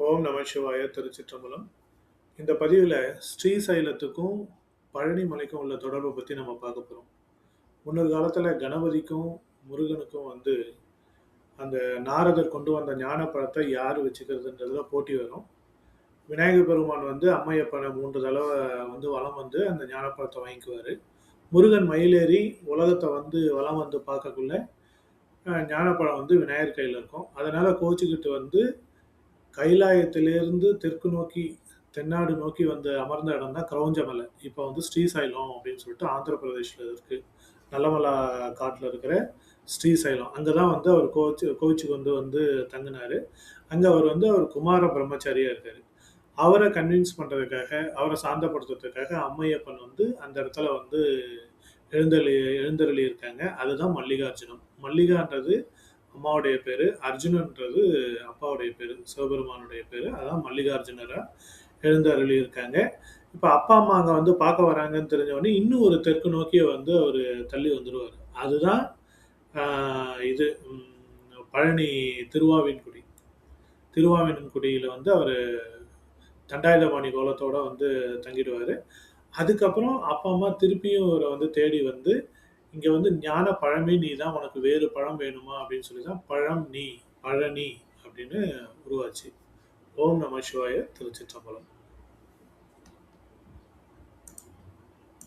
ஓம் நம சிவாய திருச்சிற்றம்பலம். இந்த பதிவில் ஸ்ரீசைலத்துக்கும் பழனி மலைக்கும் உள்ள தொடர்பை பற்றி நம்ம பார்க்க போகிறோம். முன்னொரு காலத்தில் கணபதிக்கும் முருகனுக்கும் அந்த நாரதர் கொண்டு வந்த ஞான பழத்தை யார் வச்சுக்கிறதுன்றதுல போட்டி வரும். விநாயகர் பெருமான் அம்மையப்பனை 3 தடவை வலம் அந்த ஞானப்பழத்தை வாங்கிக்குவார். முருகன் மயிலேறி உலகத்தை வலம் பார்க்கக்குள்ள ஞானப்பழம் விநாயகர் கையில் இருக்கும். அதனால் கோச்சிக்கிட்டு கைலாயத்திலிருந்து தெற்கு நோக்கி தென்னாடு நோக்கி அமர்ந்த இடம் தான் கிரௌஞ்ச மலை. இப்போ ஸ்ரீசைலம் அப்படின்னு சொல்லிட்டு ஆந்திர பிரதேஷில் இருக்குது. நல்லமலா காட்டில் இருக்கிற ஸ்ரீசைலம். அங்கே தான் அவர் கோவிச்சுக்கு தங்கினார். அங்கே அவர் குமார பிரம்மச்சாரியாக இருக்கார். அவரை கன்வின்ஸ் பண்ணுறதுக்காக, அவரை சாந்தப்படுத்துறதுக்காக அம்மையப்பன் அந்த இடத்துல எழுந்தருளி இருக்காங்க. அதுதான் மல்லிகார்ஜுனம். மல்லிகான்றது அம்மாவுடைய பேர், அர்ஜுனன்றது அப்பாவுடைய பேர், சிவபெருமானுடைய பேர். அதான் மல்லிகார்ஜுனராக எழுந்தருளி இருக்காங்க. இப்போ அப்பா அம்மா அங்கே பார்க்க வராங்கன்னு தெரிஞ்சவொடனே இன்னும் ஒரு தெற்கு நோக்கி அவர் தள்ளி வந்துடுவார். அதுதான் இது பழனி திருவாவின்குடி. திருவாவின்குடியில் அவர் தண்டாயுதபாணி கோலத்தோடு தங்கிடுவார். அதுக்கப்புறம் அப்பா அம்மா திருப்பியும் அவரை தேடி இங்கே ஞான பழமே நீ தான், உனக்கு வேறு பழம் வேணுமா அப்படின்னு சொல்லி தான் பழம் நீ பழனி அப்படின்னு உருவாச்சு. ஓம் நம சிவாய திருச்சிற்றம்பலம்.